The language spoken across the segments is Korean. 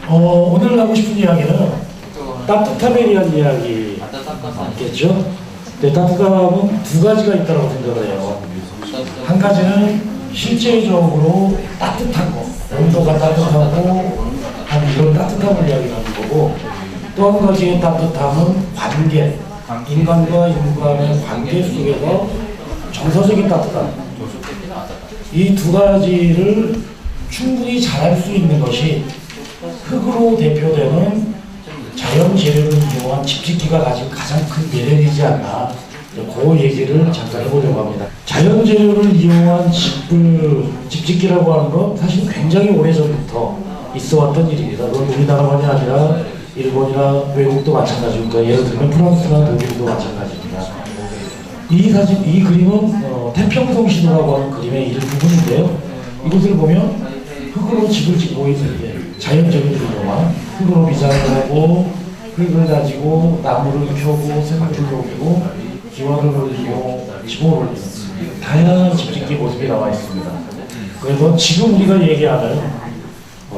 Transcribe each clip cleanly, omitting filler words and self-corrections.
오늘 하고 싶은 이야기는 따뜻함에 대한 이야기겠죠. 근데 따뜻함은 두 가지가 있다고 생각을 해요. 한 가지는 실제적으로 따뜻한 거, 온도가 따뜻하고 하는 이런 따뜻함을 이야기하는 거고, 또 한 가지의 따뜻함은 관계, 인간과 인간의 관계 속에서 정서적인 따뜻함. 이 두 가지를 충분히 잘할 수 있는 것이 흙으로 대표되는 자연 재료를 이용한 집짓기가 가진 가장 큰 매력이지 않나, 그 얘기를 잠깐 해보려고 합니다. 자연 재료를 이용한 집짓기라고 하는 건 사실 굉장히 오래전부터 있어왔던 일입니다. 그건 우리나라만이 아니라 일본이나 외국도 마찬가지니까, 예를 들면 프랑스나 독일도 마찬가지입니다. 이 그림은 태평성 시도라고 하는 그림의 일부분인데요. 이곳을 보면 흙으로 집을 짓고 있는 자연 재료를 이용한, 흙으로 미장을 하고 흙을 가지고 나무를 펴고 샘물을 녹이고 기와를 올리고 집을 올리는 다양한 집짓기 모습이 나와 있습니다. 그래서 지금 우리가 얘기하는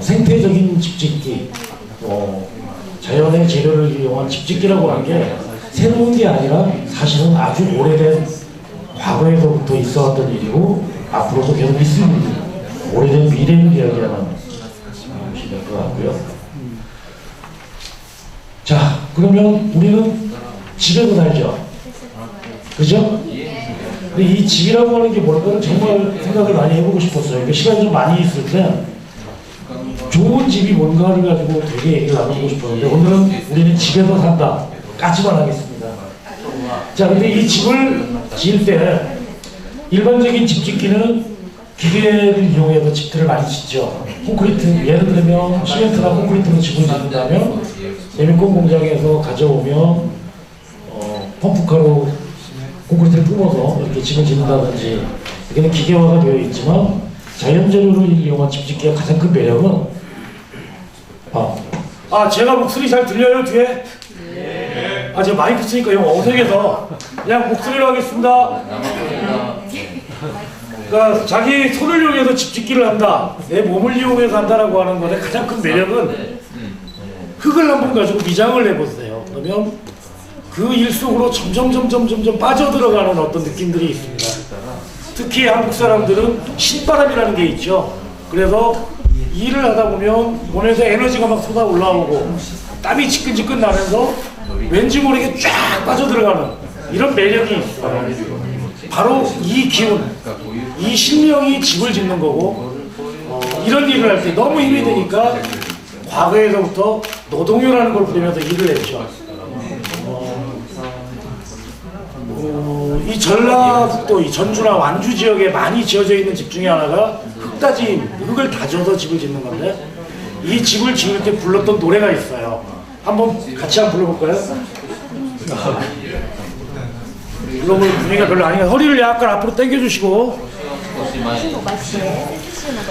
생태적인 집짓기, 자연의 재료를 이용한 집짓기라고 하는 게 새로운 게 아니라 사실은 아주 오래된 과거에서부터 있어왔던 일이고 앞으로도 계속 있을 일입니다. 오래된 미래를 이야기하는 것이 될 것 같고요. 자, 그러면 우리는 집에서 살죠. 그죠? 근데 이 집이라고 하는 게 뭘까를 정말 생각을 많이 해보고 싶었어요. 그러니까 시간이 좀 많이 있을 때 좋은 집이 뭔가를 가지고 되게 얘기를 나누고 싶었는데, 오늘은 우리는 집에서 산다 까지만 하겠습니다. 자, 근데 이 집을 지을 때 일반적인 집짓기는 기계를 이용해서 집들을 많이 짓죠. 콘크리트, 예를 들면 시멘트나 콘크리트로 집을 짓는다면 대민공 공장에서 가져오면 펌프카로 콘크리트를 뿜어서 이렇게 집을 짓는다든지, 이게 기계화가 되어 있지만 자연 재료를 이용한 집짓기의 가장 큰 매력은 제가 목소리 잘 들려요 뒤에? 네. 제가 마이크 쓰니까 영 어색해서 그냥 목소리로 하겠습니다. 그러니까 자기 손을 이용해서 집짓기를 한다, 내 몸을 이용해서 한다라고 하는 것의 가장 큰 매력은 흙을 한번 가지고 미장을 해보세요. 그러면 그 일 속으로 점점 빠져들어가는 어떤 느낌들이 있습니다. 특히 한국 사람들은 신바람이라는 게 있죠. 그래서 일을 하다 보면 몸에서 에너지가 막 쏟아 올라오고 땀이 지끈지끈 나면서 왠지 모르게 쫙 빠져들어가는 이런 매력이 있어요. 바로 이 기운, 이 신명이 집을 짓는 거고, 이런 일을 할 때 너무 힘이 드니까 과거에서부터 노동요라는 걸 부르면서 일을 했죠. 이 전라북도, 이 전주나 완주 지역에 많이 지어져 있는 집 중에 하나가 흙다짐, 흙을 다져서 집을 짓는 건데, 이 집을 지을 때 불렀던 노래가 있어요. 같이 한번 불러볼까요? 불러볼 분위기가 별로 아니니까 허리를 약간 앞으로 당겨주시고,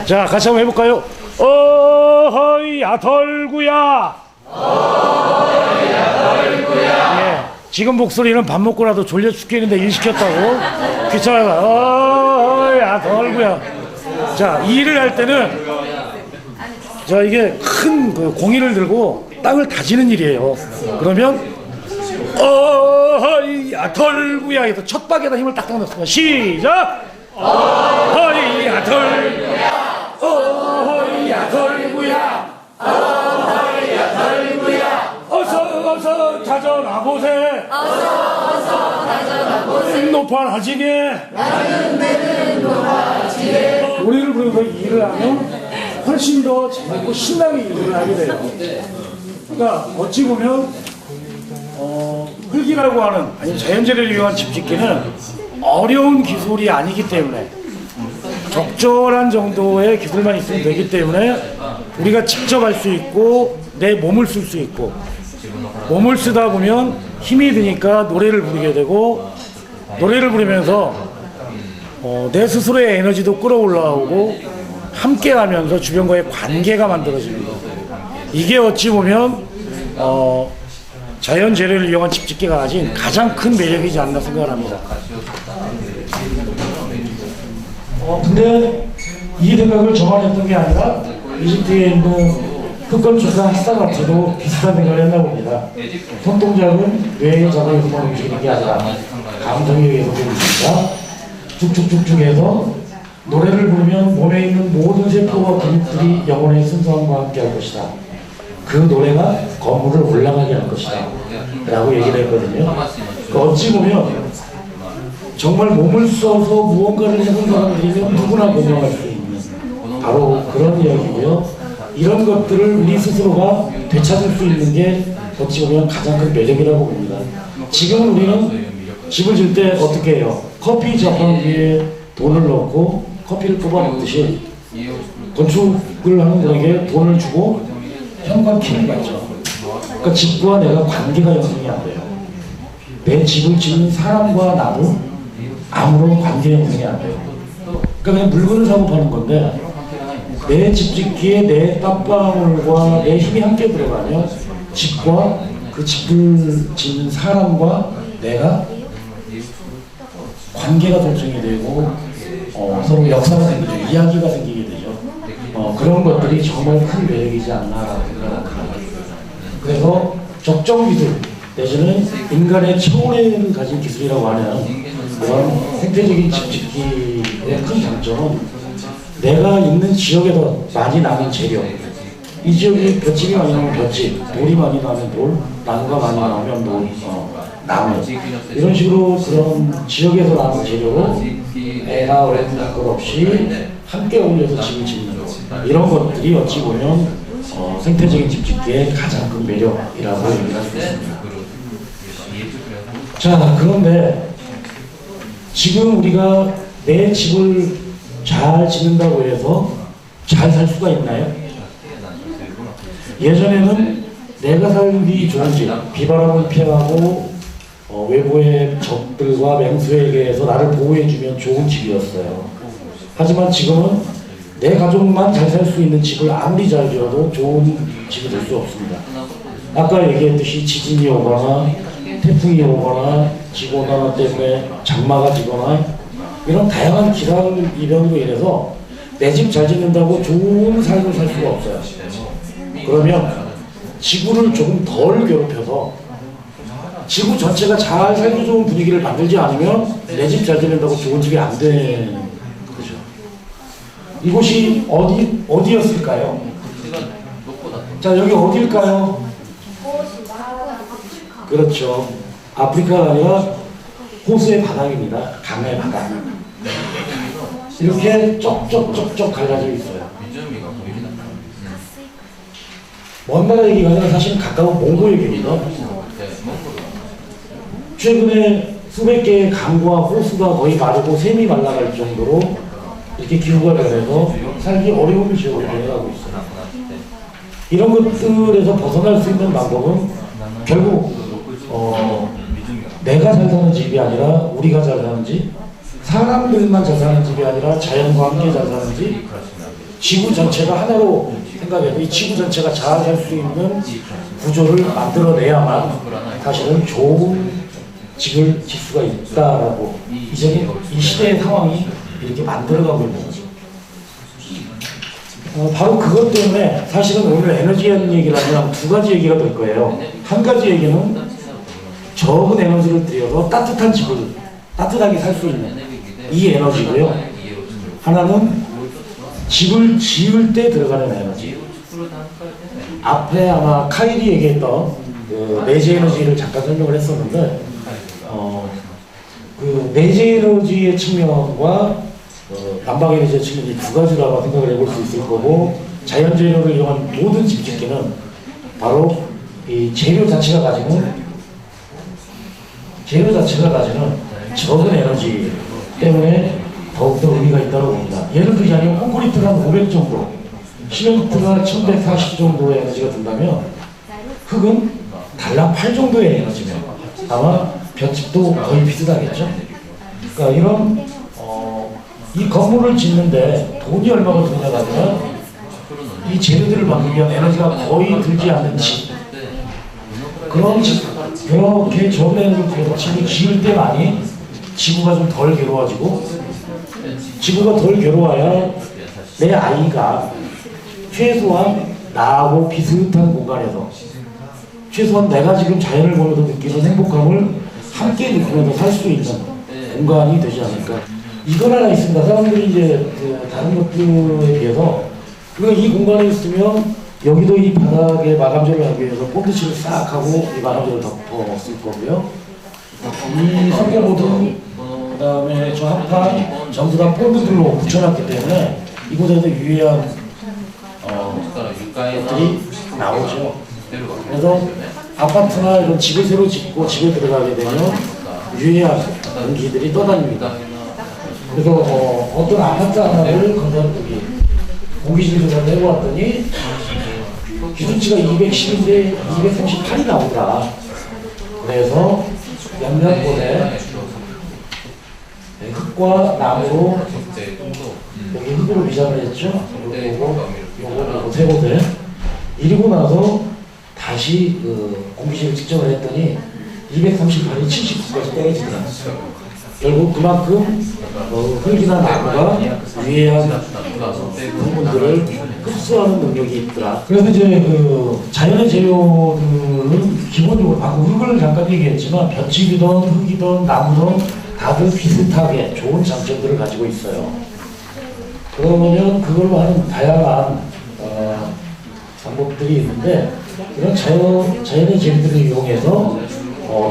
자, 같이 한번 해볼까요? 어허이야 덜구야. 예, 지금 목소리는 밥 먹고라도 졸려 죽겠는데 일 시켰다고 귀찮아서 어허이야 덜구야. 자, 이 일을 할 때는 이게 큰 공이를 들고 땅을 다지는 일이에요. 그러면 어허이야 덜구야 해서 첫 박에다 힘을 딱딱 넣습니다. 시작! 어허이야 덜구야, 어허이야 덜구야, 어허이야 덜구야, 어서 다져나보세, 어서 다져나보세, 높아지게, 나는 내는 높아지게. 노래를 부르면서 일을 하면 훨씬 더 재밌고 신나게 일을 하게 돼요. 그러니까 어찌 보면 흙이라고 하는, 아니면 자연재료를 이용한 집짓기는 어려운 기술이 아니기 때문에, 적절한 정도의 기술만 있으면 되기 때문에 우리가 직접 할 수 있고 내 몸을 쓸 수 있고, 몸을 쓰다 보면 힘이 드니까 노래를 부르게 되고, 노래를 부르면서 내 스스로의 에너지도 끌어올라오고 함께 하면서 주변과의 관계가 만들어지는 거예요. 이게 어찌 보면 자연 재료를 이용한 집짓기가 가진 가장 큰 매력이지 않나 생각을 합니다. 근데 이 생각을 저만 했던 게 아니라 이집트에 있는 흑건축과 핫사마트도 비슷한 생각을 했나 봅니다. 손동작은 뇌의 작업에서만 움직이는 게 아니라 감정에 의해서 움직인다. 쭉쭉쭉쭉 해서 노래를 부르면 몸에 있는 모든 세포와 근육들이 영혼의 순수함과 함께 할 것이다. 그 노래가 건물을 올라가게 할 것이다 라고 얘기를 했거든요. 그러니까 어찌 보면 정말 몸을 써서 무언가를 해본 사람들이면 누구나 공감할 수 있는 바로 그런 이야기고요. 이런 것들을 우리 스스로가 되찾을 수 있는 게 어찌 보면 가장 큰 매력이라고 봅니다. 지금 우리는 집을 질 때 어떻게 해요? 커피 자판기에 돈을 넣고 커피를 뽑아 먹듯이 건축을 하는 분에게 돈을 주고 현관 키를 받죠. 그러니까 집과 내가 관계가 형성이 안 돼요. 내 집을 짓는 사람과 나도 아무런 관계 형성이 안 돼요. 그러니까 그냥 물건을 사고 파는 건데 내 집 짓기에 내 땀방울과 내 힘이 함께 들어가면 집과 그 집을 짓는 사람과 내가 관계가 설정이 되고 서로 역사가 생기죠. 이야기가 생기게 되죠. 그런 것들이 정말 큰 매력이지 않나라고 생각합니다. 그래서 적정 기술 내지는 인간의 초월을 가진 기술이라고 하는 이런 생태적인 집짓기의 큰 장점은 내가 있는 지역에서 많이 나는 재료, 이 지역에 볏집이 많이 나오면 볏집, 돌이 많이 나오면 돌, 나무가 많이 나오면 나무, 이런 식으로 그런 지역에서 나는 재료로 애나 어른들 것 없이 함께 어울려서 집을 짓는 것, 이런 것들이 어찌 보면 생태적인 집짓기의 가장 큰 매력이라고 얘기할 수 있습니다. 자, 그런데 지금 우리가 내 집을 잘 짓는다고 해서 잘 살 수가 있나요? 예전에는 내가 살기 좋은 집, 비바람을 피하고 외부의 적들과 맹수에게서 나를 보호해주면 좋은 집이었어요. 하지만 지금은 내 가족만 잘 살 수 있는 집을 아무리 잘 지어도 좋은 집이 될 수 없습니다. 아까 얘기했듯이 지진이 오거나 태풍이 오거나 지구온난화 때문에 장마가 지거나 이런 다양한 기상 이변으로 인해서 내 집 잘 짓는다고 좋은 삶을 살 수가 없어요. 그러면 지구를 조금 덜 괴롭혀서 지구 전체가 잘 살기 좋은 분위기를 만들지 않으면 내 집 잘 짓는다고 좋은 집이 안 되는 거죠. 이곳이 어디였을까요? 자, 여기 어딜까요? 그렇죠. 아프리카가 아니라 호수의 바닥입니다. 강의 바닥. 이렇게 쪽쪽쪽쪽 갈라져 있어요. 먼 나라 얘기가 아니라 사실은 가까운 몽고 얘기입니다. 최근에 수백 개의 강과 호수가 거의 마르고 샘이 말라갈 정도로 이렇게 기후가 변해서 살기 어려운 지역으로 변해가고 있어요. 이런 것들에서 벗어날 수 있는 방법은 결국 내가 잘 사는 집이 아니라 우리가 잘 사는 집, 사람들만 잘 사는 집이 아니라 자연과 함께 잘 사는 집, 지구 전체가 하나로 생각해도 이 지구 전체가 잘 살 수 있는 구조를 만들어내야만 사실은 좋은 집을 질 수가 있다라고 이제 이 시대의 상황이 이렇게 만들어가고 있는 거죠. 바로 그것 때문에 사실은 오늘 에너지에 대한 얘기를 하면 두 가지 얘기가 될 거예요. 한 가지 얘기는 적은 에너지를 들여서 따뜻한 집을 따뜻하게 살 수 있는 이 에너지고요. 하나는 집을 지을 때 들어가는 에너지. 앞에 아마 카일이 얘기했던 그 내재 에너지를 잠깐 설명을 했었는데 그 내재 에너지의 측면과 난방 에너지의 측면이 두 가지라고 생각을 해볼 수 있을 거고, 자연 재료를 이용한 모든 집짓기는 바로 이 재료 자체가 가지는 적은 에너지 때문에 더욱더 의미가 있다고 봅니다. 예를 들자면 콘크리트가 500 정도, 시멘트가 1140 정도의 에너지가 든다면 흙은 달랑 8 정도의 에너지면 아마 볏집도 거의 비슷하겠죠. 그러니까 이런 이 건물을 짓는데 돈이 얼마가 드냐가 아니라 이 재료들을 만들기 위한 에너지가 거의 들지 않는 집, 그런 집, 그렇게 적은 에너지를 집을 지을 때만이 지구가 좀 덜 괴로워지고, 지구가 덜 괴로워야 내 아이가 최소한 나하고 비슷한 공간에서 최소한 내가 지금 자연을 보면서 느끼는 행복감을 함께 느끼면서 살 수 있는 공간이 되지 않을까. 이건 하나 있습니다. 사람들이 이제 그 다른 것들에 비해서 우리가 이 공간에 있으면 여기도 이 바닥에 마감재를 하기 위해서 본드칠을 싹 하고 이 마감재를 덮었을 거고요. 이 석회보드, 그 다음에 저 합판 전부 다 본드들로 붙여놨기 때문에 이곳에서 유해한 것들이 나오죠. 그래서 아파트나 이런 집을 새로 짓고 집에 들어가게 되면 유해한 공기들이 떠다닙니다. 그래서 어떤 아파트 하나를 공기질 조사를 해보았더니 기준치가 210인데 238이 나오더라. 그래서 연면보에 흙과 나무로 여기 흙으로 미장을 했죠. 요거 세 곳에 이리고 나서 다시 공기질을 측정을 했더니 238이 79까지 떨어지더라. 결국 그만큼 흙이나 나무가 유해한 부분들을 흡수하는 능력이 있더라. 그래서 이제 그 자연의 재료들은 기본적으로 방금 흙을 잠깐 얘기했지만 볏짚이든 흙이든 나무든 다들 비슷하게 좋은 장점들을 가지고 있어요. 그러면 그걸로 하는 다양한 방법들이 있는데 이런 자연의 재료들을 이용해서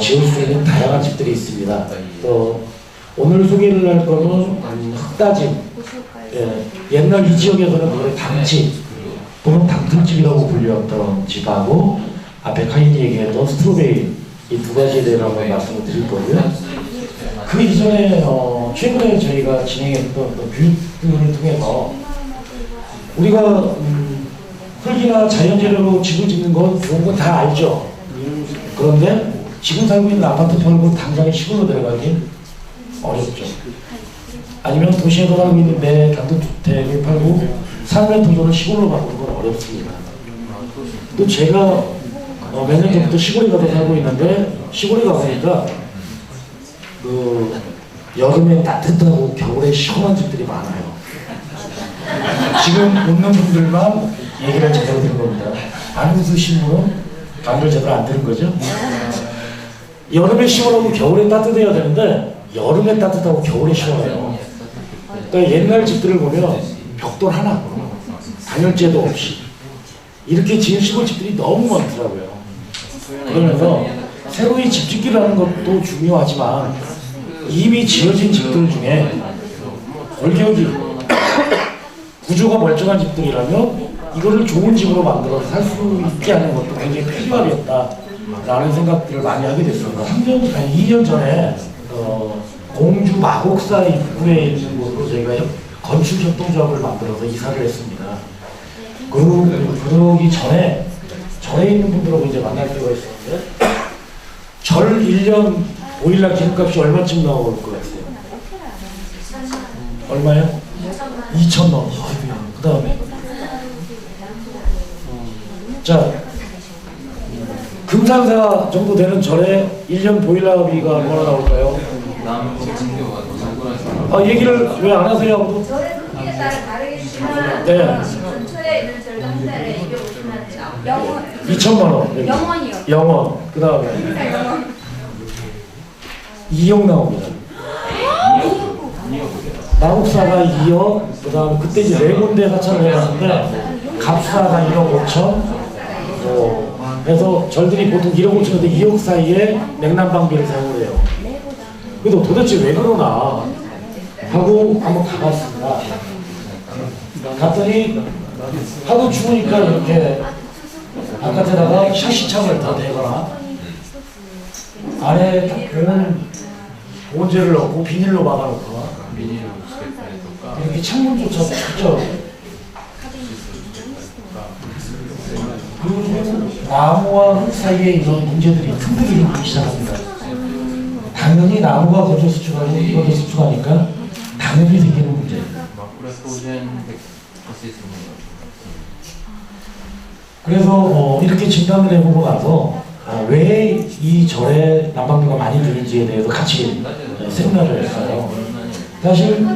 지을 수 있는 다양한 집들이 있습니다. 또 오늘 소개를 할 거는 흙다짐. 옛날 이 지역에서는 그걸 당집 또는 당틀집이라고 불렸던 집하고 앞에 카인이 얘기했던 스트로베리 이 두 가지에 대해서 한번 말씀을 드릴 거고요. 그 이전에 최근에 저희가 진행했던 교육들을 통해서 우리가 흙이나 자연재료로 집을 짓는 건 좋은 건 다 알죠. 그런데 지금 살고 있는 아파트 팔고 당장에 시골로 들어가기 어렵죠. 아니면 도시에서 살고 있는데 단독주택을 팔고 삶의 도전을 시골로 바꾸는 건 어렵습니다. 또 제가 몇 년 전부터 시골에 가서 살고 있는데 시골에 가보니까 그 여름엔 따뜻하고 겨울에 시원한 집들이 많아요. 지금 웃는 분들만 얘기를 제대로 들은 겁니다. 안 웃으신 분은 말을 제대로 안 들은 거죠. 여름에 시원하고 겨울에 따뜻해야 되는데 여름에 따뜻하고 겨울에 시원해요. 그러니까 옛날 집들을 보면 벽돌 하나 단열재도 없이 이렇게 지은 시골집들이 너무 많더라고요. 그러면서 새로이 집 짓기라는 것도 중요하지만 이미 지어진 집들 중에 골격이 구조가 멀쩡한 집들이라면 이거를 좋은 집으로 만들어서 살 수 있게 하는 것도 굉장히 필요하겠다라는 생각들을 많이 하게 됐습니다. 2년 전에 공주 마곡사 입구에 있는 곳으로 저희가 건축협동조합을 만들어서 이사를 했습니다. 그러기 전에 절에 있는 분들하고 이제 만날 필요가 있었는데 절 1년 보일러 기름값이 얼마쯤 나올 것 같아요? 얼마요? 2,000원. 그 다음에 자 금산사 정도 되는 절에 1년 보일러비가 얼마나 나올까요? 얘기를 왜 안 하세요? 절의 크기에 따라 다르겠지만 네. 근처에 있는 절한 달에 250만 원. 2천만 원. 영원이요. 영원. 그 다음에 2억 나옵니다. 마곡사가 2억. 그 다음에 그때 이제 네 군데 사찰을 해봤는데 갑사가 1억 5천. 그래서 절들이 보통 1억 5천인데 2억 사이에 냉난방비를 사용을 해요. 그래도 도대체 왜 그러나 하고 한번 가봤습니다. 갔더니 하도 추우니까 이렇게 바깥에다가 샤시창을 더 대거나 안에 보온재를 넣고 비닐로 막아놓거나 이렇게 창문조차 쳤죠. 그리고 나무와 흙 사이에 이런 문제들이 틈들이 생기기 시작합니다. 당연히 나무가 건조 수축하고 이것도 수축하니까 당연히 생기는 문제입니다. 그래서 이렇게 진단을 해보고 나서 왜 이 절에 난방비가 많이 드는지에 대해서 같이 세미나를 했어요. 사실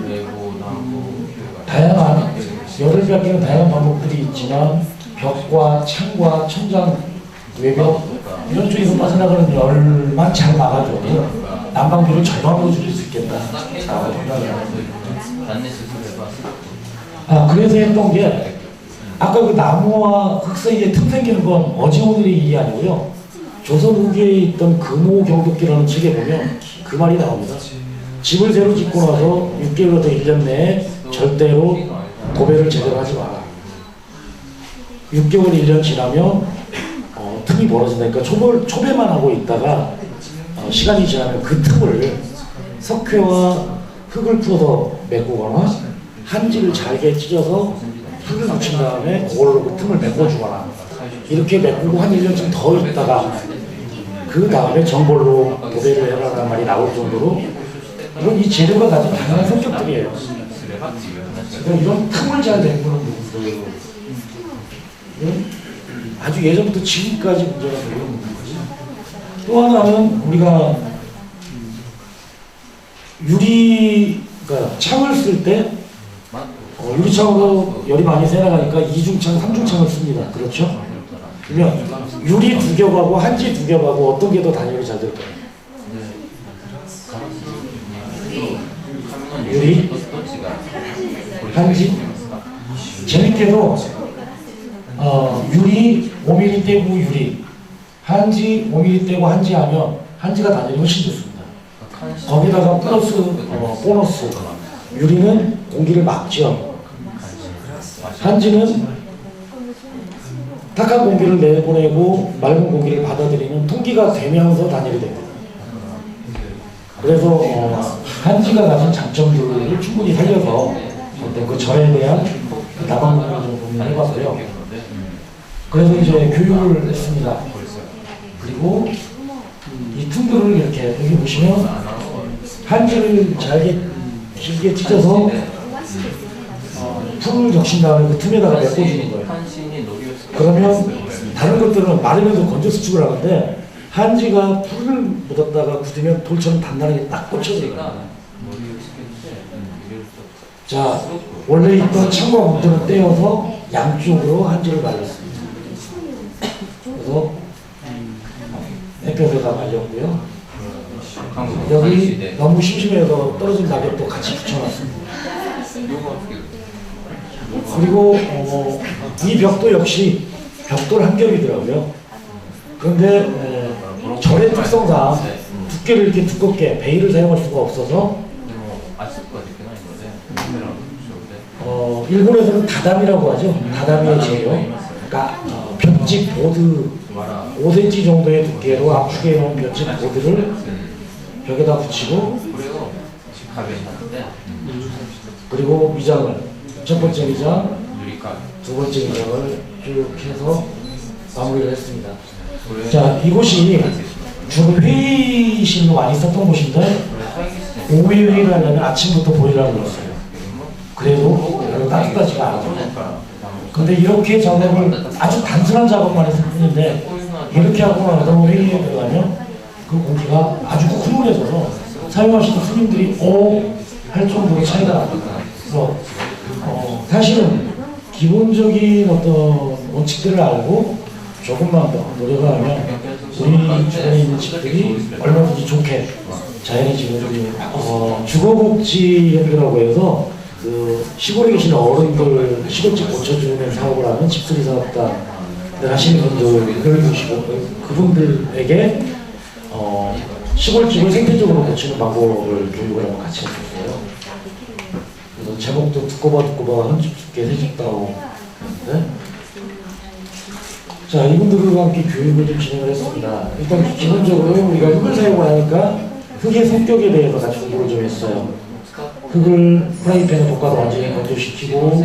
다양한 열을 빼앗기는 다양한 방법들이 있지만 벽과 창과 천장, 외벽 이런 쪽에서 빠져나가는 열만 잘 막아줘도 난방비를 절반으로 줄일 수 있겠다. 그래서 했던 게 아까 그 나무와 흙 사이에 틈 생기는 건 어제 오늘의 일이 아니고요. 조선 후기에 있던 금호경독기라는 책에 보면 그 말이 나옵니다. 집을 새로 짓고 나서 6개월부터 1년 내에 절대로 도배를 제대로 하지 마라. 6개월 1년 지나면 틈이 벌어진다니까 초배만 하고 있다가 시간이 지나면 그 틈을 석회와 흙을 풀어서 메꾸거나 한지를 잘게 찢어서 흙을 붙인 다음에 그걸로 그 틈을 메꿔주거나 이렇게 메꾸고 한 1년쯤 더 있다가 그 다음에 정벌로 도배를 해라라는 말이 나올 정도로 이건 이 재료가 가진 다양한 성격들이에요. 그러니까 이런 틈을 잘 메꾸는 부분들 아주 예전부터 지금까지 문제가 되고 있는 거지. 또 하나는 우리가 그러니까 창을 쓸 때 유리창으로 열이 많이 새나가니까 이중창, 삼중창을 씁니다. 그렇죠? 그러면 유리 두 겹하고 한지 두 겹하고 어떤 게 더 단열이 잘 될까요? 유리, 한지. 재밌게도 유리 5mm 떼고 유리, 한지 5mm 떼고 한지 하면 한지가 단열이 훨씬 좋습니다. 거기다가 보너스 유리는 공기를 막죠. 한지는 탁한 공기를 내보내고 맑은 공기를 받아들이는 통기가 되면서 단열이 됩니다. 그래서 한지가 가진 장점들을 충분히 살려서 어떤 그 절에 대한 나방을 좀 고민을 해봤고요. 그래서 이제 교육을 했습니다. 그리고 이 틈들을 이렇게 여기 보시면 한지를 잘게 길게 찢어서 풀을 적신 다음에 그 틈에다가 메꿔주는 거예요. 그러면 다른 것들은 마르면서 건져 수축을 하는데 한지가 풀을 묻었다가 굳으면 돌처럼 단단하게 딱 꽂혀져요. 자, 원래 있던 창과 문들은 떼어서 양쪽으로 한지를 말렸습니다. 그래서 햇볕에다 말렸고요. 여기 너무 심심해서 떨어진 낙엽도 같이 붙여놨습니다. 그리고 이 벽도 역시 벽돌 한 겹이더라고요. 그런데 절의 특성상 두께를 이렇게 두껍게 베일을 사용할 수가 없어서 일본에서는 다담이라고 하죠. 다담이의 재료. 그러니까 볏짚 보드 5cm 정도의 두께로 압축해 놓은 볏짚 보드를 벽에다 붙이고 그리고 위장을 첫 번째 위장, 두 번째 위장을 쭉 해서 마무리를 했습니다. 자, 이곳이 주로 회의실로 많이 썼던 곳인데 오후에 회의를 하려면 아침부터 보이라고 그랬어요. 그래도 별로 따뜻하지가 않아요. 근데 이렇게 작업을 아주 단순한 작업만 했을 뿐인데 이렇게 하고 나서 회의에 들어가면 그 공기가 아주 훈훈해져서 사용하시는 스님들이 할 정도로 차이가 납니다. 그래서 사실은 기본적인 어떤 원칙들을 알고 조금만 더 노력을 하면 우리 주변에 있는 집들이 얼마든지 좋게 자연의 집을 주거복지협회라고 해서 그 시골에 계신 어른들 시골집 고쳐주는 사업을 하는 집수리 사업단을 하시는 분들을 보시고 그분들에게 시골집을 생태적으로 고치는 방법을 교육을 한번 같이 했었어요. 그래서 제목도 듣고 봐 한 집 죽게 세 집 따오. 자, 이분들과 함께 교육을 좀 진행을 했습니다. 일단 기본적으로 우리가 흙을 사용을 하니까 흙의 성격에 대해서 같이 공부를 좀 했어요. 흙을 프라이팬에 볶아서 완전히 건조시키고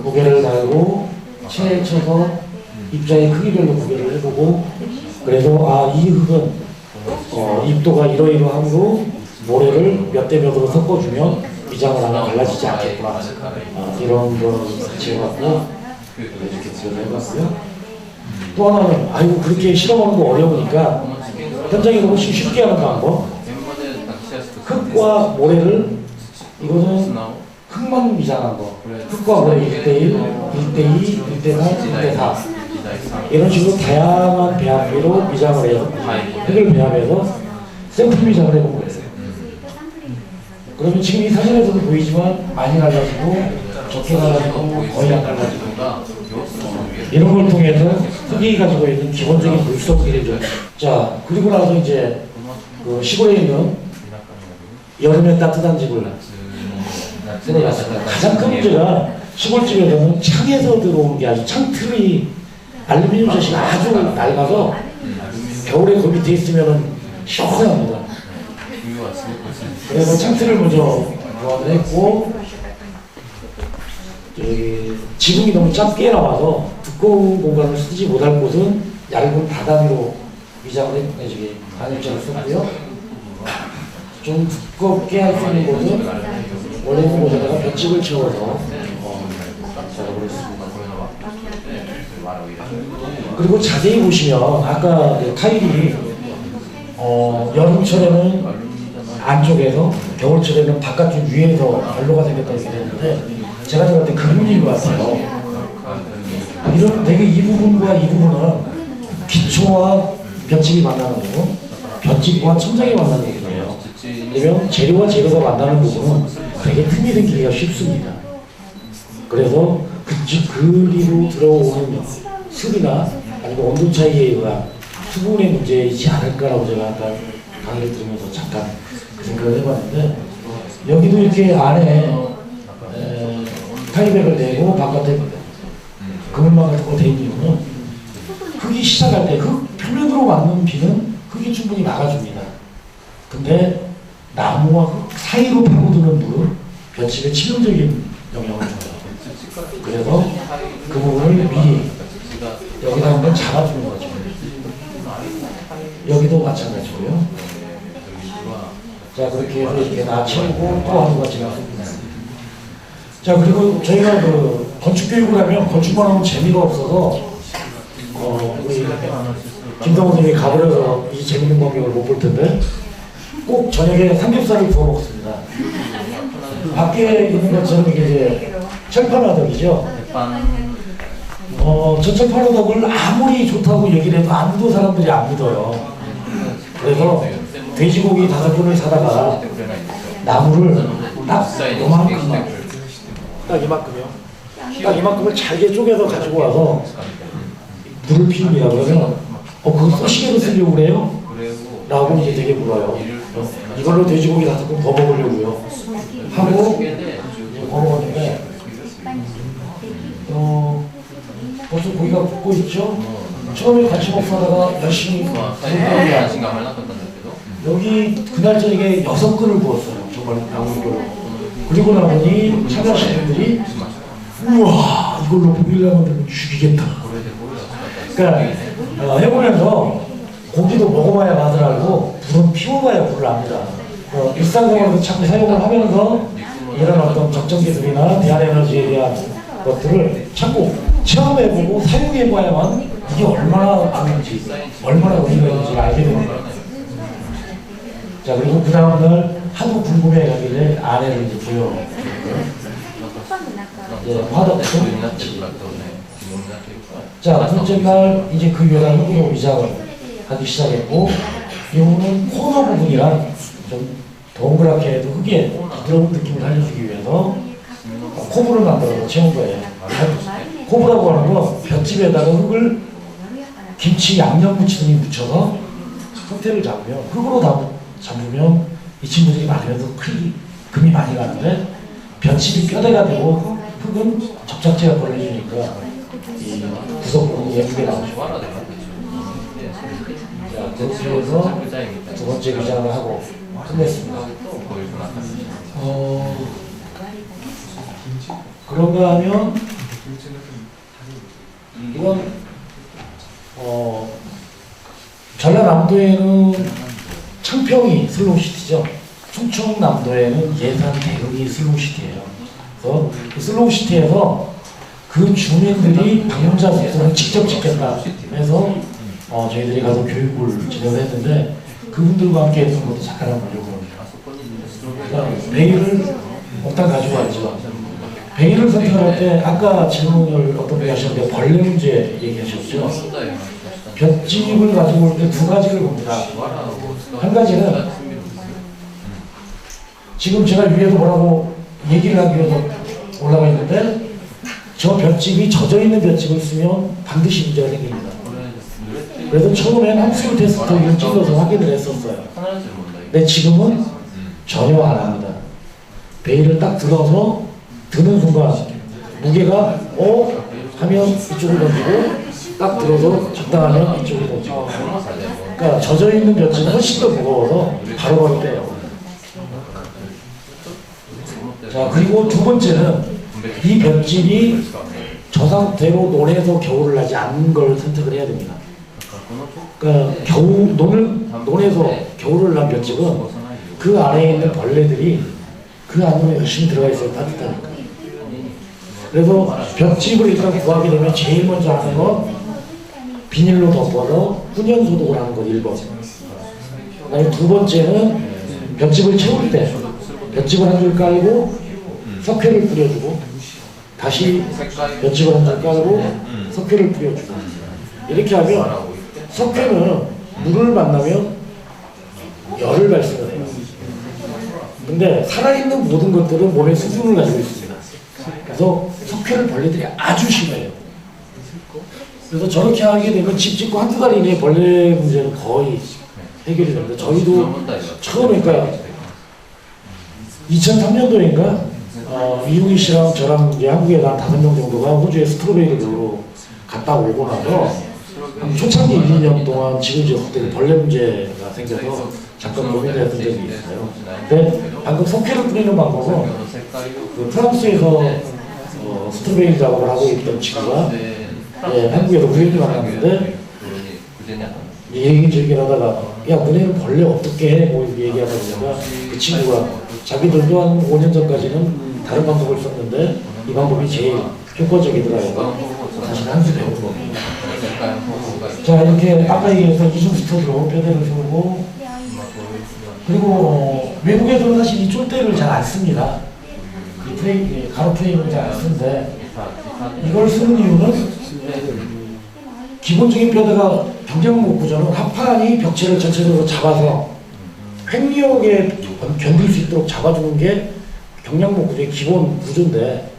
무게를 달고 체에 쳐서 입자의 크기별로 구별을 해보고 그래서 이 흙은 입도가 이러이러함으로 모래를 몇 대 몇으로 섞어주면 위장을 하나 갈라지지 않겠구나. 이런 걸 같이 해봤고 이렇게 구별을 해봤고요. 또 하나는 아이고 그렇게 실험하는 거 어려우니까 현장에서 훨씬 쉽게 하는 방법. 흙과 모래를 이거는 흙만 위장한 거. 흙과 모래 1대1, 1대2, 1대3, 1대4 이런 식으로 다양한 배합으로 미장을 해서 흙을 배합해서 샘플 미장을 해본 거예요. 그러면 지금 이 사진에서도 보이지만 많이 갈라지고 적게 갈라지고 거의 안 갈라지고 이런 걸 통해서 흙이 가지고 있는 기본적인 물성들이 좀. 자, 그리고 나서 이제 그 시골에 있는 여름에 따뜻한 집을 들어갔습니다. 가장 큰 문제가 시골집에서는 창에서 들어오는 게 아주 창틀이 알루미늄 젖이 아주 낡아서 겨울에 그 밑에 있으면 시원합니다. 그래서 창틀을 먼저 교환을 했고, 지붕이 너무 짧게 나와서 두꺼운 공간을 쓰지 못할 곳은 얇은 바닥으로 위장을 해주기 반입장을 썼고요. 좀 두껍게 할 수 있는 곳은 원래 있는 곳에다가 볏짚을 채워서 작업을 했습니다. 그리고 자세히 보시면 아까 그 타일이 여름철에는 안쪽에서 겨울철에는 바깥쪽 위에서 별로가 생겼다 이렇게 됐는데 제가 생각할 때 그분인 것 같아요. 이런 되게 이 부분과 이 부분은 기초와 볏짚이 만나는 거고 볏짚과 천장이 만나는 거예요. 왜냐면 재료와 재료가 만나는 부분은 되게 틈이 생기기가 쉽습니다. 그래서 그리로 들어오는 습이나 아니면 온도 차이에 의한 수분의 문제이지 않을까라고 제가 아까 강의를 들으면서 잠깐 그 생각을 해봤는데 여기도 이렇게 안에 타이백을 내고 바깥에 그물망 같은 거 돼 있는 이유는 흙이 시작할 때 흙 표면으로 맞는 비는 흙이 충분히 막아줍니다. 근데 나무와 흙 사이로 파고드는 물은 볏짚에 치명적인 영향을 줘요. 그래서 그 부분을 미리 여기다 한번 잡아주는 거죠. 여기도 마찬가지고요. 자, 그렇게 해서 이렇게 낮추고 또 하는 거 제가 습니다. 자, 그리고 저희가 그 건축 교육을 하면 건축만 하면 재미가 없어서 우리 김동호 선생님이 가버려서 이 재밌는 광경을 못 볼 텐데 꼭 저녁에 삼겹살을 구워 먹습니다. 밖에 있는 것처럼 이게 이제 철판화덕이죠. 저 철판화덕을 아무리 좋다고 얘기를 해도 아무도 사람들이 안 믿어요. 그래서 돼지고기 5분을 사다가 나무를 딱 요만큼만 딱 이만큼요. 딱 이만큼을 잘게 쪼개서 가지고 와서 불을 피웁니다. 그러면 그거 소시계로 쓰려고 그래요? 라고 이제 되게 물어요. 이걸로 돼지고기 5분 더 먹으려고요. 하고 먹었는데 벌써 고기가 굽고 있죠? 처음에 같이 먹다가 열심히 여기 그날 저녁에 6근을 부었어요. 정말 양으로. 그리고 나머지 참여하신 분들이 우와 이걸로 고기를 만들면 죽이겠다. 그러니까 해보면서 고기도 먹어봐야 맛을 알고 불은 피워봐야 불을 압니다. 일상생활에서 자꾸 사용을 하면서 이런 어떤 적정기술이나 대한에너지에 대한 것들을 자꾸 체험해보고 사용해봐야만 이게 얼마나 좋은지 얼마나 의미가 있는지 알게 되는 거예요. 자, 그리고 그 다음날 하도 궁금해가길래 아내를 이제 부여 화덕도 자, 둘째 날 이제 그 위에다 흙으로 위장을 하기 시작했고 이 부분은 코너 부분이랑 좀 동그랗게 해도 흙에 부드러운 느낌을 살려주기 위해서 코브를 만들어서 채운 거예요. 코브라고 하는 건 볏짚에다가 흙을 김치 양념 무치듯이 묻혀서 형태를 잡으면 흙으로 잡으면 이 친구들이 많으면서 금이 많이 가는데 볏짚이 뼈대가 되고 흙은 접착제가 걸려주니까 이 구석부분이 예쁘게 나오죠. 자, 그렇게 해서 두 번째 위장을 하고 끝냈습니다. 그런가 하면 이건 전라남도에는 청평이 슬로우시티죠. 충청남도에는 예산 대흥이 슬로우시티예요. 그래서 그 슬로우시티에서 그 주민들이 방문자 숙소를 직접 짓겠다 해서 저희들이 가서 교육을 진행을 했는데 그분들과 함께 했던 것도 잠깐 한번 보려고 합니다. 베일을 몽땅 가지고 왔죠. 베일을 선택할 때 아까 질문을 어떤 분이 하셨는데 벌레 문제 얘기하셨죠. 볏짚을 가지고 올 때 두 가지를 봅니다. 한 가지는 지금 제가 위에도 뭐라고 얘기를 하기 위해서 올라가 있는데 저 볏짚이 젖어있는 볏짚을 쓰면 반드시 문제가 생깁니다. 그래서 처음엔 함수율 테스트를 찍어서 확인을 했었어요. 근데 지금은 전혀 안 합니다. 베일을 딱 들어서 드는 순간 무게가 하면 이쪽으로 던지고 딱 들어서 적당하면 이쪽으로 던지고, 그러니까 젖어있는 볏짚은 훨씬 더 무거워서 바로바로 빼요. 자, 그리고 두 번째는 이 볏짚이 저 상태로 논에서 겨울을 나지 않는 걸 선택을 해야 됩니다. 그러니까 논에서 겨울을 난 볏짚은 그 안에 있는 벌레들이 그 안으로 열심히 들어가 있어요. 따뜻하니까. 그래서 볏짚을 일단 구하게 되면 제일 먼저 하는 건 비닐로 덮어서 훈연 소독을 하는 것 1번. 그다음에 두 번째는 볏짚을 채울 때 볏짚을 한 줄 깔고 석회를 뿌려주고 다시 볏짚을 한 줄 깔고 석회를 뿌려주고, 이렇게 하면 석회는 물을 만나면 열을 발생을 해요. 근데 살아있는 모든 것들은 몸에 수분을 가지고 있습니다. 그래서 석회를 벌레들이 아주 싫어해요. 그래서 저렇게 하게 되면 집 짓고 한두 달 이내에 벌레 문제는 거의 해결이 됩니다. 저희도 처음에 그러니까 2003년도인가 이웅희 씨랑 저랑 이제 한국에 한 5명 정도가 호주에 스트로베리로 갔다 오고 나서 초창기 1, 2년 동안 지금 이제 그때 벌레 문제가 생겨서 잠깐 고민했던 적이 있어요. 근데 방금 석회를 뿌리는 방법은 그 프랑스에서 스트로베리 작업을 하고 있던 친구가 한국에서 우연히 만났는데 얘기를 하다가 야, 너네는 벌레 어떻게 해? 뭐 얘기하다 보니까 그 친구가 자기들도 한 5년 전까지는 다른 방법을 썼는데 이 방법이 제일 효과적이더라고요. 다시 한수 배우는 겁니다. 자, 이렇게 아까 얘기해서 이중 스터드로 뼈대를 세우고, 그리고 외국에서는 사실 이 쫄대를 잘 안 씁니다. 가로 프레임을 잘 안 쓰는데 이걸 쓰는 이유는 기본적인 뼈대가 경쟁목 구조는 합판이 벽체를 전체적으로 잡아서 횡력에 견딜 수 있도록 잡아주는 게 경량목 구조의 기본 구조인데,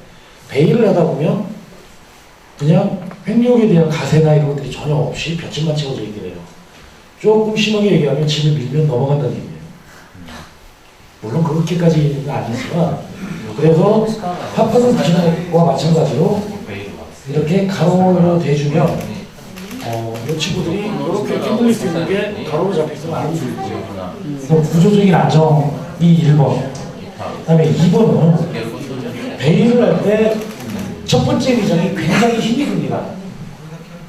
베일을 하다 보면 그냥 횡력에 대한 가세나 이런 것들이 전혀 없이 벽체만 채워져 있게 돼요. 조금 심하게 얘기하면 짐을 밀면 넘어간다는 얘기예요. 물론 그렇게까지는 아니지만, 그래서 합판을 붙이는 것과 마찬가지로 이렇게 가로로 대주면 이 친구들이 이렇게 흔들릴 수 있는 게 가로로 잡혀있으면 안 되죠. 그래서 구조적인 안정이 1번. 그 다음에 2번은 베일을 할 때 첫 번째 미장이 굉장히 힘이 듭니다.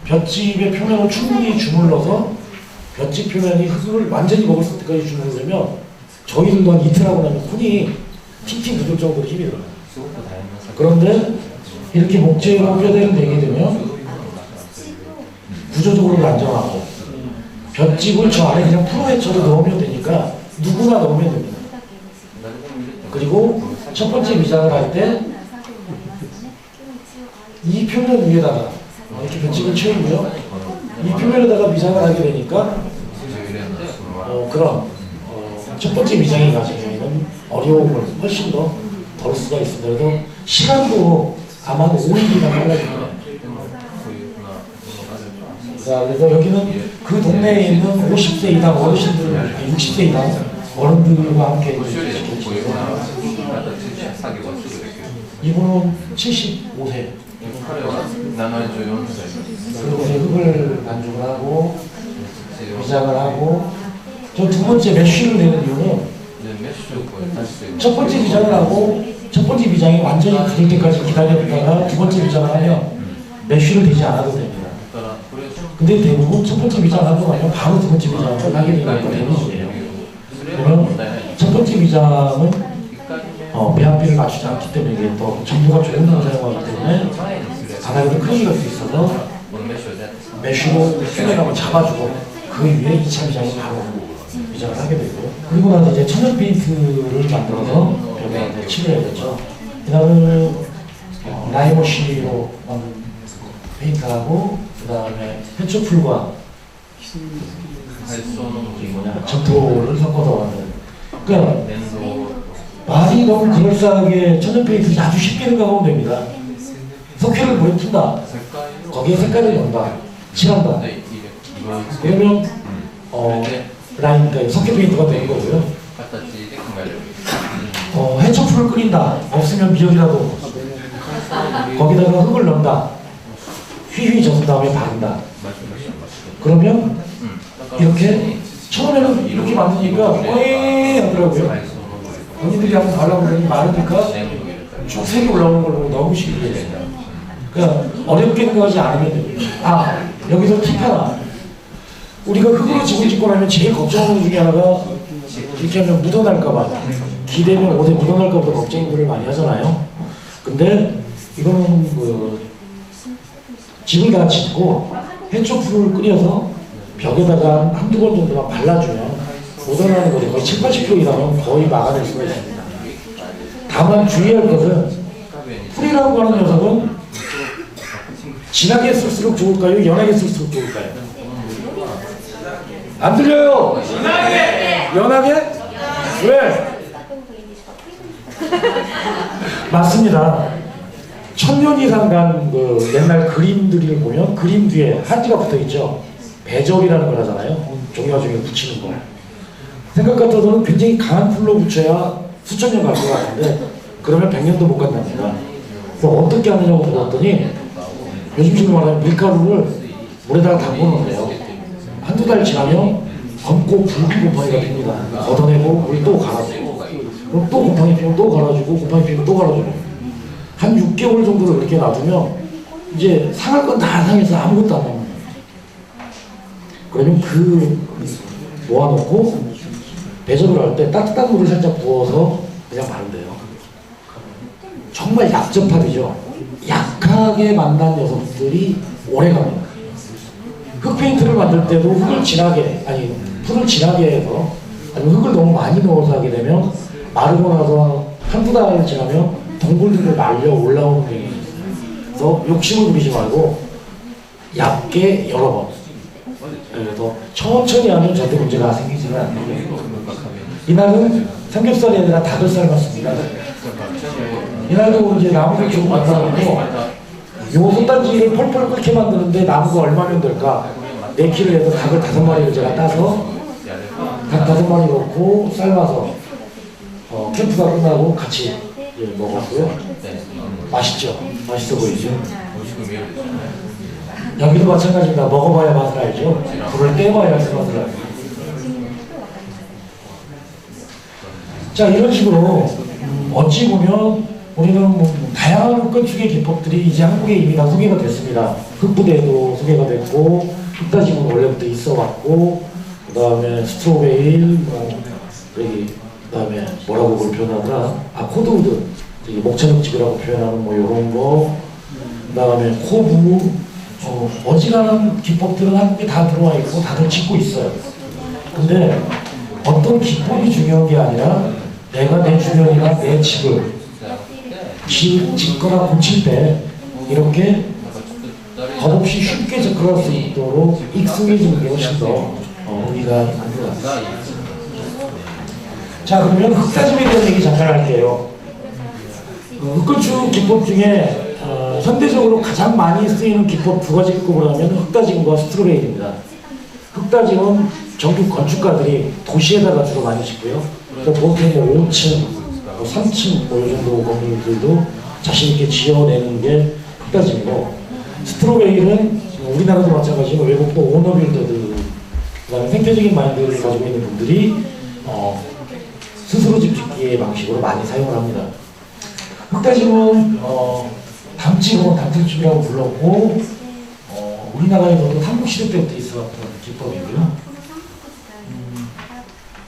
볏짚의 표면을 충분히 주물러서 볏짚 표면이 흙을 완전히 먹을 때까지 주물르면 저희들도 한 이틀 하고 나면 손이 팅팅 부들 정도로 힘이 들어요. 그런데 이렇게 목재로 뼈대를 내게 되면 구조적으로 안정하고 볏짚을 저 안에 그냥 프로헤쳐도 넣으면 되니까 누구나 넣으면 됩니다. 그리고 첫 번째 미장을 할 때 이 표면 위에다가 이렇게 볏짚을 채우고요. 이 표면에다가 미장을 하게 되니까 그런 첫 번째 미장이 가지고 있는 어려움을 훨씬 더 덜 수가 있습니다. 그래서 시간도 아마 5일이나 빨라집니다. 자, 그래서 여기는 그 동네에 있는 50세 이상 어르신들, 60세 이상 어른들과 함께 이분은 75세. 그리고 이제 흙을 반죽을 하고 미장을 하고, 저 두 번째 메쉬를 내는 이유는 첫 번째 미장을 하고 첫 번째 미장이 완전히 굳을 때까지 기다렸다가 두 번째 미장을 하면 메쉬를 대지 않아도 됩니다. 근데 대부분 첫 번째 미장 하고 나면 바로 두 번째 미장을 하게 되니까 대부분이에요. 그러면 첫 번째 미장은 배합비를 맞추지 않기 때문에 이게 또 전부가 좋은 걸 사용하기 때문에 바닥에도 크게 갈 수 있어서 메쉬로 표면을 잡아주고 그 위에 2차 미장을 바로 미장을 하게 되고요. 그리고 나서 이제 천연 페인트를 만들어서 벽에 칠해야겠죠. 그 다음에 라이머시로 만든 페인트하고 그 다음에 해초풀과 점토를 섞어서 만든. 그러니까 말이 너무 그럴싸하게 천연 페인트 아주 쉽게 생각하면 됩니다. 석회를 물에 푼다. 거기에 색깔을 연다. 칠한다. 그러면 라인, 그러니까 석회 페인트가 되는 거고요. 해초풀을 끓인다. 없으면 미역이라도 거기다가 흙을 넣는다. 휘휘 젖은 다음에 바른다. 그러면 이렇게 처음에는 이렇게 만드니까 하더라고요. 본인들이 한번 달라고 그러니 많으니까 쭉 색이 올라오는 걸 보고 너무 신기해요. 그러니까 어렵게 생각하지 않으면 됩니다. 여기서 팁 하나. 우리가 흙으로 집을 짓고 나면 제일 걱정하는 것 중에 하나가 이렇게 하면 묻어날까봐, 기대면 옷에 묻어날까봐 걱정들을 많이 하잖아요. 근데 이거는 집을 다 짓고 해초풀을 끓여서 벽에다가 한두 번 정도만 발라주면 묻어나는 것이 거의 70~80% 이상은 거의 막아낼 수가 있습니다. 다만 주의할 것은 풀이라고 하는 녀석은 진하게 쓸수록 좋을까요? 연하게 쓸수록 좋을까요? 안 들려요? 연하게? 왜? 맞습니다. 1000년 이상 간 옛날 그림들을 보면 그림 뒤에 한지가 붙어 있죠. 배적이라는 걸 하잖아요. 종이와 종이를 붙이는 거. 생각 같아서는 굉장히 강한 풀로 붙여야 수천 년 갈 것 같은데 그러면 100년도 못 간답니다. 그래서 어떻게 하느냐고 물었더니 요즘식으로 말하면 밀가루를 물에다가 담궈놓는데요. 한두 달 지나면 검고 붉은 곰팡이가 핍니다. 걷어내고 물 또 갈아주고 그럼 또 곰팡이 피면 또 갈아주고 곰팡이 피면 또 갈아주고 한 6개월 정도를 그렇게 놔두면 이제 상할 건 다 상해서 아무것도 안 남는 거예요. 그러면 모아놓고 배접을 할 때 따뜻한 물을 살짝 부어서 그냥 바르면 돼요. 정말 약접합이죠. 약하게 만난 녀석들이 오래갑니다. 흙페인트를 만들 때도 흙을 진하게, 풀을 진하게 해서 아니면 흙을 너무 많이 넣어서 하게 되면 마르고 나서 한두 달 지나면 동글동글 말려 올라오는 게 있어요. 그래서 욕심을 부리지 말고 얇게 여러 번. 그래서 천천히 하면 절대 문제가 생기지는 않고요. 이날은 삼겹살이 아니라 닭을 삶았습니다. 이날도 이제 나무를 조금 만들어놓고 요 손단지를 펄펄 끓게 만드는데 나무가 얼마면 될까? 4kg 해서 닭을 5마리를 제가 따서 닭 5마리 넣고 삶아서 캠프가 끝나고 같이 먹었고요. 맛있죠? 맛있어 보이죠? 여기도 마찬가지입니다. 먹어봐야 맛을 알죠? 불을 떼봐야 그 맛을 알죠. 자, 이런 식으로 어찌 보면 우리는 다양한 흙건축의 기법들이 이제 한국에 이미 다 소개가 됐습니다. 흙부대도 소개가 됐고 흙다짐은 원래부터 있어왔고 그 다음에 스트로베일 여기 그 다음에 뭐라고 그걸 표현하더라? 코드우드 목차흙집이라고 표현하는 요런 거 그 다음에 코부 어지간한 기법들은 한국에 다 들어와 있고 다들 짓고 있어요. 근데 어떤 기법이 중요한 게 아니라 내가 내 주변이나 내 집을 짓거나 고칠 때 이렇게 겁없이 쉽게 접근할 수 있도록 익숙해지는 게 훨씬 더 의미가 있는 것 같습니다. 자, 그러면 흙다짐에 대한 얘기 잠깐 할게요. 흙건축 기법 중에 현대적으로 가장 많이 쓰이는 기법 2가지 꼽으라면 흙다짐과 스트로베일입니다. 흙다짐은 정규 건축가들이 도시에다가 주로 많이 짓고요. 보통 5층, 3층 요 정도 건물들도 자신있게 지어내는 게 흙다짐이고, 스트로베일은 우리나라도 마찬가지로 외국도 오너빌더들, 그 다음에 생태적인 마인드를 가지고 있는 분들이 스스로 집 짓기의 방식으로 많이 사용을 합니다. 흙다짐은 담집은 담틀집이라고 불렀고 우리나라에서도 삼국시대 때부터 있어왔던 기법이고요.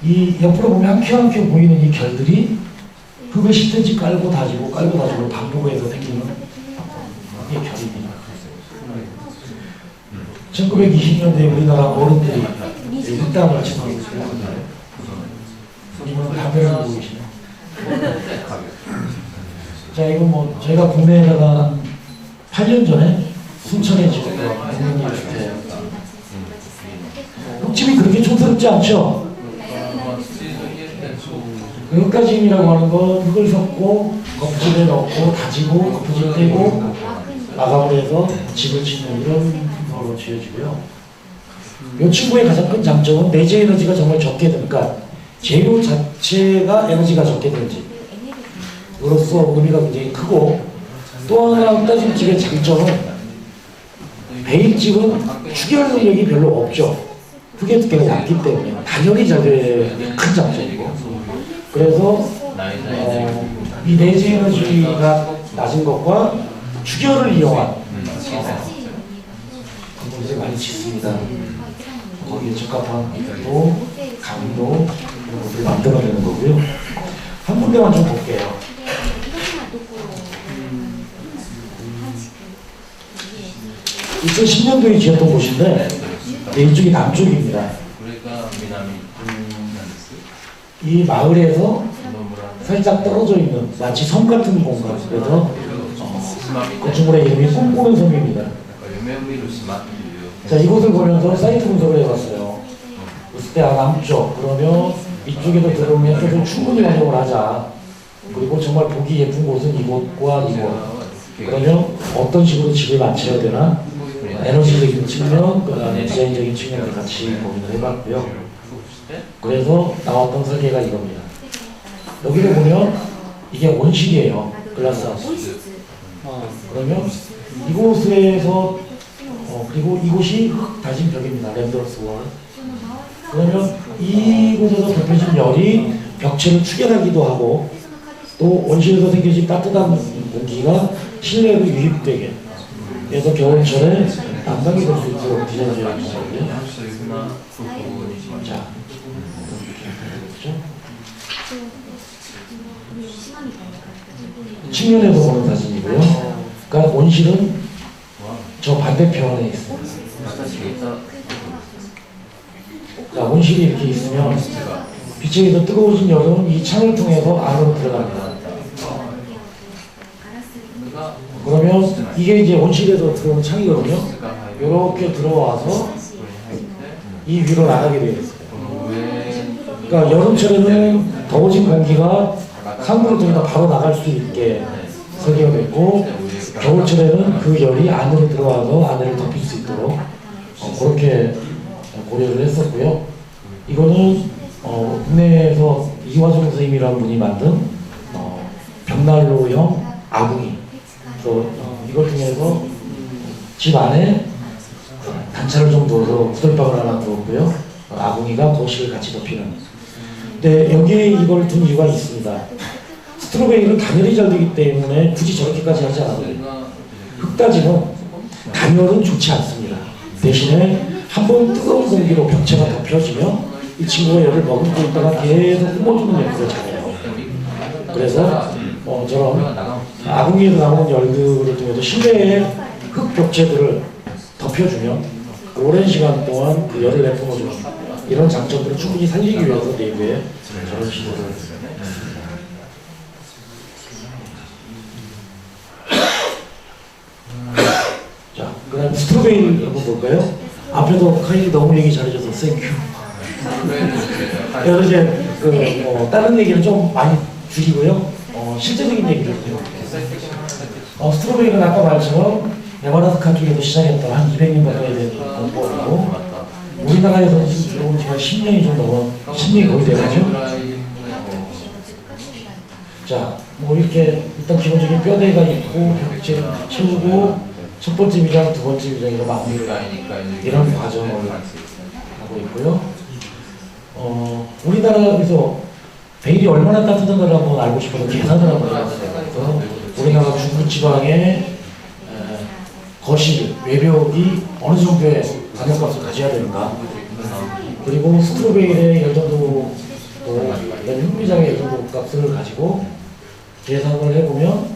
이 옆으로 보면 한 큐 한 큐 보이는 이 결들이 흙을 10cm 깔고 다지고 반복해서 생기는 이게 결입니다. 1920년대에 우리나라 어른들이 흙담을 짓고 있어요. 담배를 보고 계시네요. 자, 이거 뭐 저희가 국내에다가 한 8년 전에 순천에 지었던 국민주택. 흙집이 그렇게 촌스럽지 않죠? 그 흙가짐이라고 하는 건 흙을 섞고 껍질에 넣고 다지고 거푸질 떼고 마감을 해서 집을 짓는 이런 방법으로 지어지고요. 이 친구의 가장 큰 장점은 내재 에너지가 정말 적게 드니까 재료 자체가 에너지가 적게 들지. 으로서 의미가 굉장히 크고, 또 하나 흙가짐집의 장점은 베일집은 추결 능력이 별로 없죠. 흙의 두께가 얇기 때문에 단열이 잘 되는 게 큰 장점이고, 그래서 이 내재 에너지가 낮은 것과 추결을 이용한 이제 많이 짓습니다. 거기에 적합한 또 강도 이런 것들을 만들어내는 거고요. 한 군데만 좀 볼게요. 2010년도에 지었던 곳인데 이쪽이 남쪽입니다. 이 마을에서 살짝 떨어져 있는 마치 섬 같은 공간, 그래서 건축물의 이름이 꿈꾸는 섬입니다. 자, 이곳을 보면서 사이트 분석을 해봤어요. 그때 남쪽, 그러면 이쪽에도 들어오면 좀 충분히 활용을 하자. 그리고 정말 보기 예쁜 곳은 이곳과 이곳. 그러면 어떤 식으로 집을 맞춰야 되나? 에너지적인 측면, 그다음에 디자인적인 측면을 같이 고민을 해봤고요. 그래서 나왔던 설계가 이겁니다. 여기를 보면 이게 온실이에요. 글라스하우스. 그러면 이곳에서 그리고 이곳이 흙 다진 벽입니다. 랜더스 월. 그러면 이곳에서 덮여진 열이 벽체를 추결하기도 하고, 또 온실에서 생겨진 따뜻한 공기가 실내로 유입되게, 그래서 겨울철에 난방이 될 수 있도록 디자인되어 있는 거고요. 자, 측면에서 보는 사진이고요. 그러니까 온실은 저 반대편에 있습니다. 자, 온실이 이렇게 있으면 빛에 의해서 뜨거워진 열은 이 창을 통해서 안으로 들어갑니다. 그러면 이게 이제 온실에서 들어오는 창이거든요. 이렇게 들어와서 이 위로 나가게 되어 있어요. 그러니까 여름철에는 더워진 공기가 상부를 통해서 바로 나갈 수 있게 설계가 됐고, 겨울철에는 그 열이 안으로 들어와서 안을 덮일 수 있도록 그렇게 고려를 했었고요. 이거는 국내에서 이화정 선생님이라는 분이 만든 벽난로형 아궁이. 그래서 이걸 통해서 집 안에 단차를 좀 두어서 구들방을 하나 두었고요. 아궁이가 거실을 같이 덮이는. 근데 여기에 이걸 둔 이유가 있습니다. 스트로베리는 단열이 잘 되기 때문에 굳이 저렇게까지 하지 않아도 돼요. 흙다지는 단열은 좋지 않습니다. 대신에 한번 뜨거운 공기로 벽체가 덮여지면 이 친구가 열을 머금고 있다가 계속 뿜어주는 역할을 잘해요. 그래서 저런 아궁이에서 나오는 열들을 통해서 실내의 흙 벽체들을 덮여주면 오랜 시간 동안 그 열을 내뿜어주는 이런 장점들을 충분히 살리기 위해서 내부에 저런 시도를 자, 그 다음 스트로베리 한번 볼까요? 앞에도 카일이 너무 얘기 잘해줘서 땡큐. 그래서 이제 다른 얘기는 좀 많이 줄이고요. 실제적인 얘기를 해볼게요. 스트로베리는 아까 말처럼 네바다스카 쪽에서 시작했던 한 200년 가까이 된 공법이고, 우리나라에서는 지금 들어온 지가 10년이 좀 넘어, 10년이 거의 돼가죠. 자, 뭐 이렇게 일단 기본적인 뼈대가 있고 벽체 채우고 첫 번째 미장, 두 번째 미장으로 마무리를 이런 과정을 하고 있고요. 우리나라에서 베일이 얼마나 따뜻한가를 한번 알고 싶어서 계산을 한번 해봤어요. 우리나라 중부지방의 거실, 외벽이 어느 정도의 가격값을 가져야 되는가, 그리고 스트로베일의 열전도 또 흑미장의 열전도 값을 가지고 계산을 해보면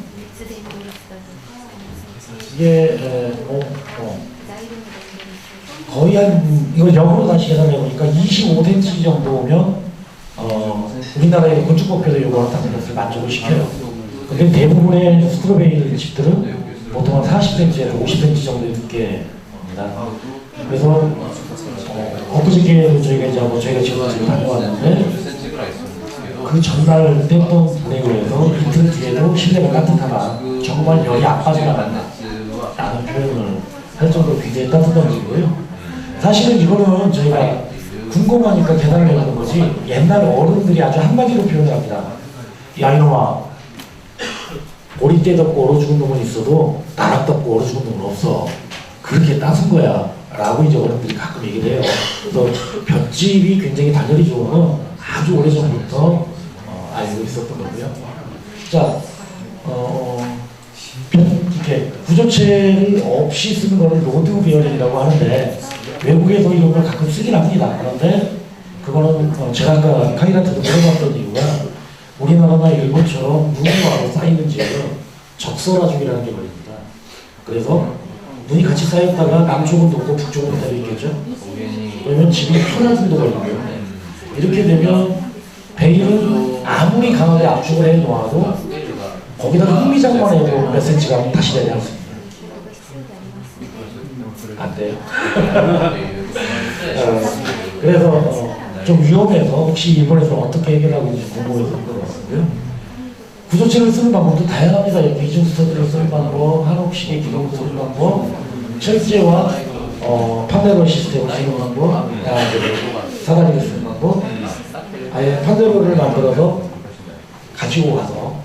이게 거의 한, 이걸 역으로 다시 계산해보니까 25cm 정도면 우리나라의 건축법에서 요구하는 다른 것을 만족을 시켜요. 근데 대부분의 스트로베리 집들은 보통 한 40cm에서 50cm 정도 두께입니다. 그래서 엊그저께도 저희가 이제 저희가 지금 다녀왔는데 그 전날 떼던 분해로 해서 이틀 뒤에도 실내가 따뜻하다. 정말 열이 안 빠져나간다. 라는 표현을 할 정도로 굉장히 따뜻한 집이고요. 사실은 이거는 저희가 궁금하니까 계산을 해보는 거지 옛날 어른들이 아주 한마디로 표현을 합니다. 야 이놈아 보리떼 덮고 얼어 죽은 놈은 있어도 나락 덮고 얼어 죽은 놈은 없어. 그렇게 따순 거야 라고 이제 어른들이 가끔 얘기를 해요. 그래서 볏집이 굉장히 단열이 좋은 건 아주 오래전부터 알고 있었던 거고요. 자, 이렇게 구조체를 없이 쓰는 거는 로드 비어링이라고 하는데 외국에서 이런 걸 가끔 쓰긴 합니다. 그런데 그거는 제가 아까 카이한테도 물어봤던 이유가 우리나라나 일본처럼 눈으로 쌓이는 지역은 적설화중이라는 게 걸립니다. 그래서 눈이 같이 쌓였다가 남쪽은 높고 북쪽은 그대로 있겠죠. 그러면 집이 편안증도 걸리고요. 이렇게 되면 베일은 아무리 강하게 압축을 해 놓아도 거기다가 흑미장만 해도 몇 센치가 다시 내려갈 수 있습니다. 안 돼요. 그래서 좀 위험해서 혹시 일본에서 어떻게 해결하고 있는지 궁금해서 그런 것 같고요. 구조체를 쓰는 방법도 다양합니다. 이중 스터드를 쓰는 방법, 한옥식의 기동을 쓰는 방법, 철제와 판네로 시스템을 쓰는 방법, 사다리를 쓰는 방법, 아예 판네로를 만들어서 가지고 가서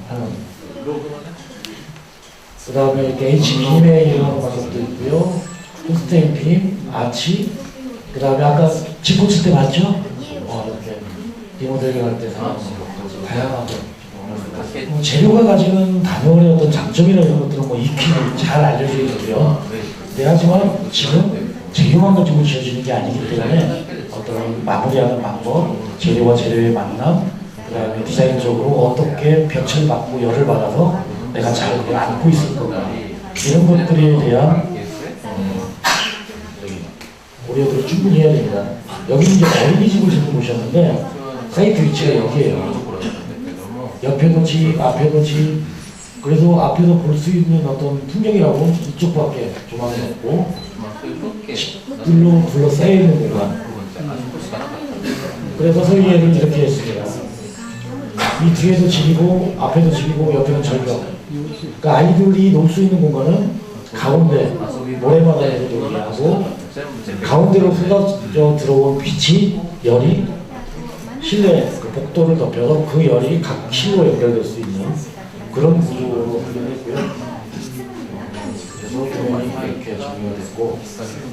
하는. 그 다음에 이렇게 HBM의 이런 방법도 있고요. 스테인 빔, 아치, 그 다음에 아까 집 고칠 때 봤죠? 이렇게 리모델링 할 때 사용하는 것까지 다양하게. 재료가 가지는 단열의 어떤 장점이나 이런 것들은 뭐 익히고 잘 알려져 있고요. 네, 하지만 지금 재료만 가지고 지어지는 게 아니기 때문에 어떤 마무리하는 방법, 재료와 재료의 만남, 그 다음에 디자인적으로 어떻게 벽체를 받고 열을 받아서 내가 잘 그걸 안고 있을 건가 이런 것들에 대한 고려들을 충분히 해야 됩니다. 여기는 이제 어린이집을 짓는 곳이었는데 사이트 위치가 여기에요. 옆에도 집, 앞에도 집. 그래서 앞에서 볼 수 있는 어떤 풍경이라고 이쪽밖에 조망이 없고 집들로 둘러싸여 있는 공간. 그래서 설계를 이렇게 했습니다. 이 뒤에도 집이고 앞에도 집이고 옆에는 절벽. 그러니까 아이들이 놀 수 있는 공간은 가운데 모래바닥으로 놀이하고 가운데로 쏟아져 들어온 빛이 열이 실내 그 복도를 덮여서 그 열이 각 실로 연결될 수 있는 그런 구조로 훈련했고요. 그래서 조명이 이렇게 정리가 됐고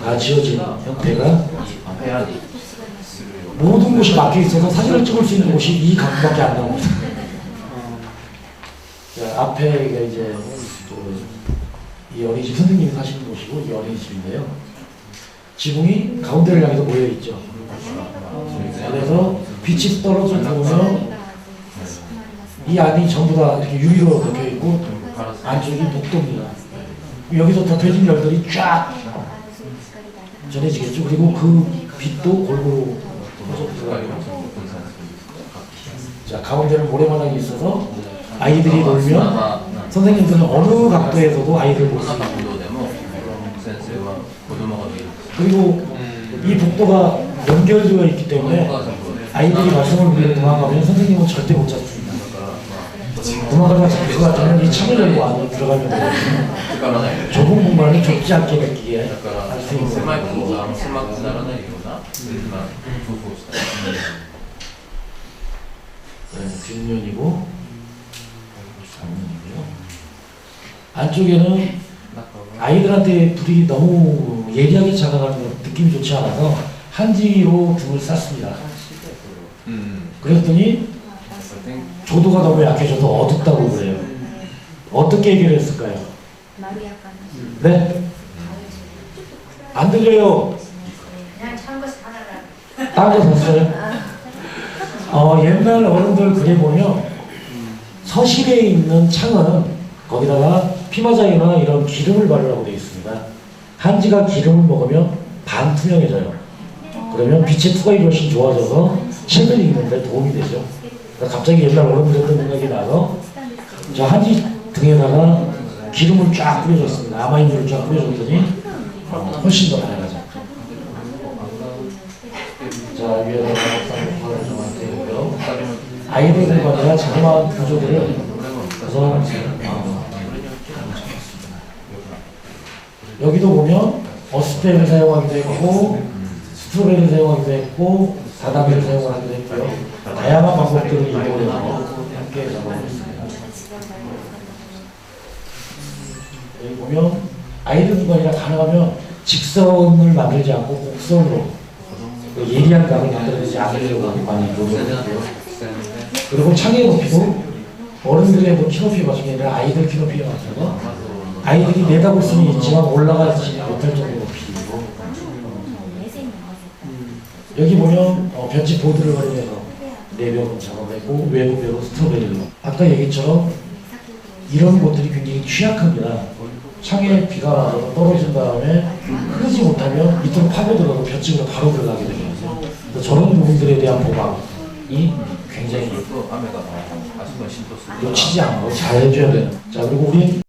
다 지어진 형태가 모든 곳이 막혀 있어서 사진을 찍을 수 있는 곳이 이 각밖에 안 나옵니다. 앞에가 이제 이 어린이집 선생님이 사시는 곳이고 이 어린이집인데요. 지붕이 가운데를 향해서 모여 있죠. 그래서 빛이 떨어져 들어오면 이 안이 전부 다 이렇게 유리로 덮여 있고 안쪽이 복도입니다. 여기서 덮여진 열들이 쫙 전해지겠죠. 그리고 그 빛도 골고루 들어가요. 자, 가운데는 모래바닥이 있어서 아이들이 놀면 선생님들은 어느 각도에서도 아이를 볼 수 있고 그리고 이 복도가 연결되어 있기 때문에 아이들이 말씀을 위해 도망가면 선생님은 절대 못 잡습니다. 도망가다가 잡힐 것 같으면 이 창을 열고 안에 들어가면 되거든요. 좁은 공간을 좁지 않게 느끼게 할 수 있는 거고. 뒷면이고 앞면이고요. 안쪽에는 아이들한테 불이 너무 예리하게 작아가는 느낌이 좋지 않아서 한지로 등을 쌌습니다. 그랬더니 조도가 너무 약해져서 어둡다고 그래요. 어떻게 해결했을까요? 네? 안 들려요. 그냥 참고 살아라. 딴 거 샀어요? 옛날 어른들 그래 보면 서실에 있는 창은 거기다가 피마장이나 이런 기름을 바르라고 되어 있습니다. 한지가 기름을 먹으면 반투명해져요. 그러면 빛의 투과율이 훨씬 좋아져서 책을 읽는 데 도움이 되죠. 그러니까 갑자기 옛날 어른들 했던 생각이 나서 자, 한지 등에다가 기름을 쫙 뿌려줬습니다. 아마인유를 쫙 뿌려줬더니 훨씬 더 밝아져. 자, 위에다가 쌍꺼풀을 좀 할게요. 아이들 공간이나 자그마한 구조들을 우선 여기도 보면 어스테를 사용하기도 했고 스트로베리를 사용하기도 했고 사다미를 사용하기도 했고요. 다양한 방법들을 이용해서 함께 작업했습니다. 여기 보면 아이들 공간이라 가능하면 직선을 만들지 않고 곡선으로 예리한 각을 만들어내지 않으려고 많이 노력했고요. 그리고 창의 높이도 어른들의 키 높이에 맞춘 게 아니라 아이들 키 높이에 맞춰서 아이들이 내다볼 수는 있지만 올라가지 못할 정도 높이. 여기 보면 변치 보드를 활용해서 내벽 작업했고 외부벽으로 스트로베리로. 아까 얘기처럼 이런 곳들이 굉장히 취약합니다. 창에 비가 와서 떨어진 다음에 흐르지 못하면 밑으로 파고들어서 볏집으로 바로 들어가게 됩니다. 저런 부분들에 대한 보강이 굉장히 놓치지 않고 잘 해줘야 돼요. 자, 그리고 우리